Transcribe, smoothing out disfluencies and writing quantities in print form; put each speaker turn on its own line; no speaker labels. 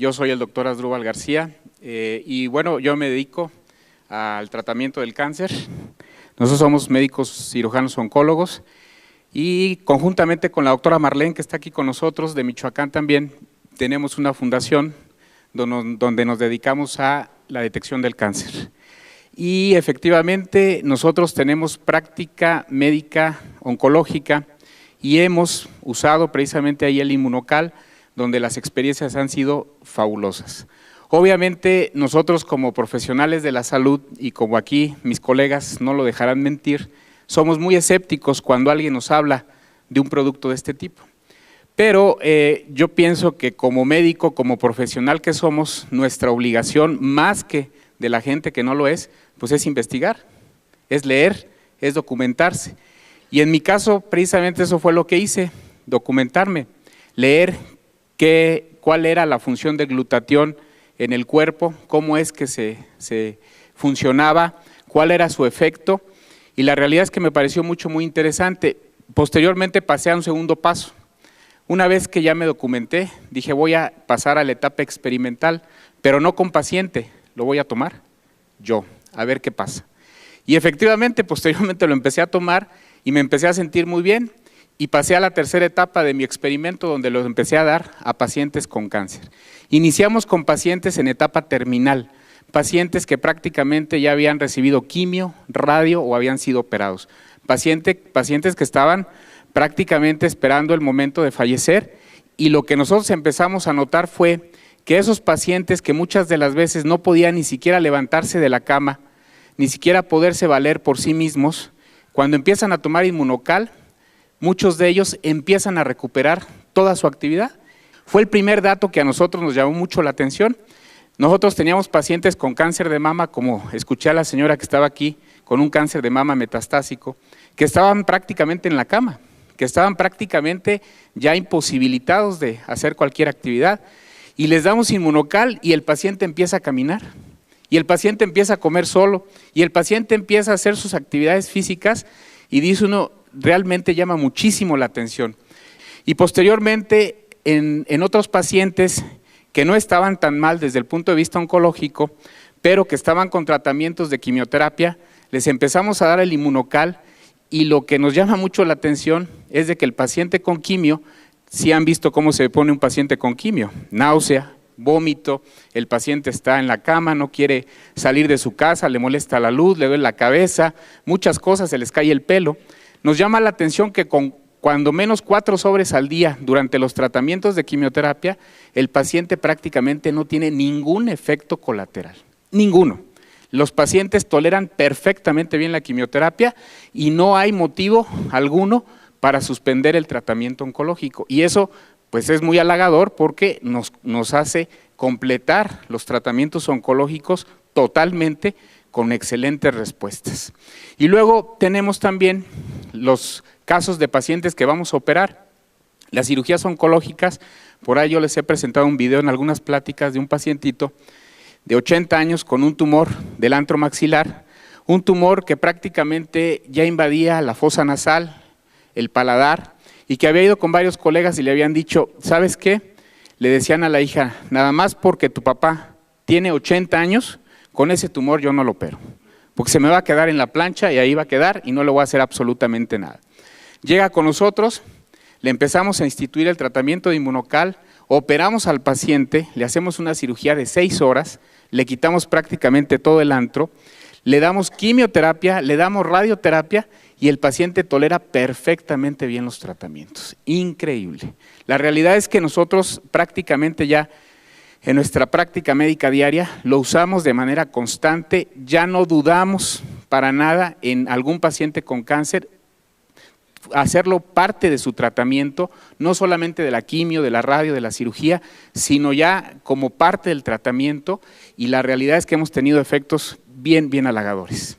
Yo soy el doctor Asdrúbal García y bueno, yo me dedico al tratamiento del cáncer. Nosotros somos médicos cirujanos oncólogos y conjuntamente con la doctora Marlene, que está aquí con nosotros, de Michoacán también, tenemos una fundación donde nos dedicamos a la detección del cáncer. Y efectivamente nosotros tenemos práctica médica oncológica y hemos usado precisamente ahí el Inmunocal, donde las experiencias han sido fabulosas. Obviamente nosotros como profesionales de la salud y como aquí mis colegas no lo dejarán mentir, somos muy escépticos cuando alguien nos habla de un producto de este tipo. Pero yo pienso que como médico, como profesional que somos, nuestra obligación, más que de la gente que no lo es, pues es investigar, es leer, es documentarse. Y en mi caso, precisamente eso fue lo que hice, documentarme, leer cuál era la función del glutatión en el cuerpo, cómo es que se funcionaba, cuál era su efecto, y la realidad es que me pareció muy interesante. Posteriormente pasé a un segundo paso. Una vez que ya me documenté, dije voy a pasar a la etapa experimental, pero no con paciente, lo voy a tomar yo, a ver qué pasa. Y efectivamente, posteriormente lo empecé a tomar y me empecé a sentir muy bien y pasé a la tercera etapa de mi experimento donde lo empecé a dar a pacientes con cáncer. Iniciamos con pacientes en etapa terminal, pacientes que prácticamente ya habían recibido quimio, radio o habían sido operados, pacientes que estaban prácticamente esperando el momento de fallecer, y lo que nosotros empezamos a notar fue que esos pacientes que muchas de las veces no podían ni siquiera levantarse de la cama, ni siquiera poderse valer por sí mismos, cuando empiezan a tomar Inmunocal, muchos de ellos empiezan a recuperar toda su actividad. Fue el primer dato que a nosotros nos llamó mucho la atención. Nosotros teníamos pacientes con cáncer de mama, como escuché a la señora que estaba aquí, con un cáncer de mama metastásico, que estaban prácticamente en la cama, que estaban prácticamente ya imposibilitados de hacer cualquier actividad, y les damos Inmunocal y el paciente empieza a caminar, y el paciente empieza a comer solo, y el paciente empieza a hacer sus actividades físicas, y dice uno, realmente llama muchísimo la atención. Y posteriormente, en otros pacientes que no estaban tan mal desde el punto de vista oncológico, pero que estaban con tratamientos de quimioterapia, les empezamos a dar el Inmunocal, y lo que nos llama mucho la atención es de que el paciente con quimio, si han visto cómo se pone un paciente con quimio, náusea, vómito, el paciente está en la cama, no quiere salir de su casa, le molesta la luz, le duele la cabeza, muchas cosas, se les cae el pelo. Nos llama la atención que con cuando menos 4 sobres al día durante los tratamientos de quimioterapia, el paciente prácticamente no tiene ningún efecto colateral, ninguno. Los pacientes toleran perfectamente bien la quimioterapia y no hay motivo alguno para suspender el tratamiento oncológico. Y eso pues es muy halagador porque nos hace completar los tratamientos oncológicos totalmente con excelentes respuestas. Y luego tenemos también los casos de pacientes que vamos a operar. Las cirugías oncológicas, por ahí yo les he presentado un video en algunas pláticas de un pacientito de 80 años con un tumor del antro maxilar, un tumor que prácticamente ya invadía la fosa nasal, el paladar, y que había ido con varios colegas y le habían dicho, ¿sabes qué? Le decían a la hija, nada más porque tu papá tiene 80 años, con ese tumor yo no lo opero, porque se me va a quedar en la plancha y ahí va a quedar y no le voy a hacer absolutamente nada. Llega con nosotros, le empezamos a instituir el tratamiento de Inmunocal, operamos al paciente, le hacemos una cirugía de 6 horas, le quitamos prácticamente todo el antro, le damos quimioterapia, le damos radioterapia y el paciente tolera perfectamente bien los tratamientos. Increíble. La realidad es que nosotros prácticamente ya en nuestra práctica médica diaria lo usamos de manera constante, ya no dudamos para nada en algún paciente con cáncer, hacerlo parte de su tratamiento, no solamente de la quimio, de la radio, de la cirugía, sino ya como parte del tratamiento, y la realidad es que hemos tenido efectos bien halagadores.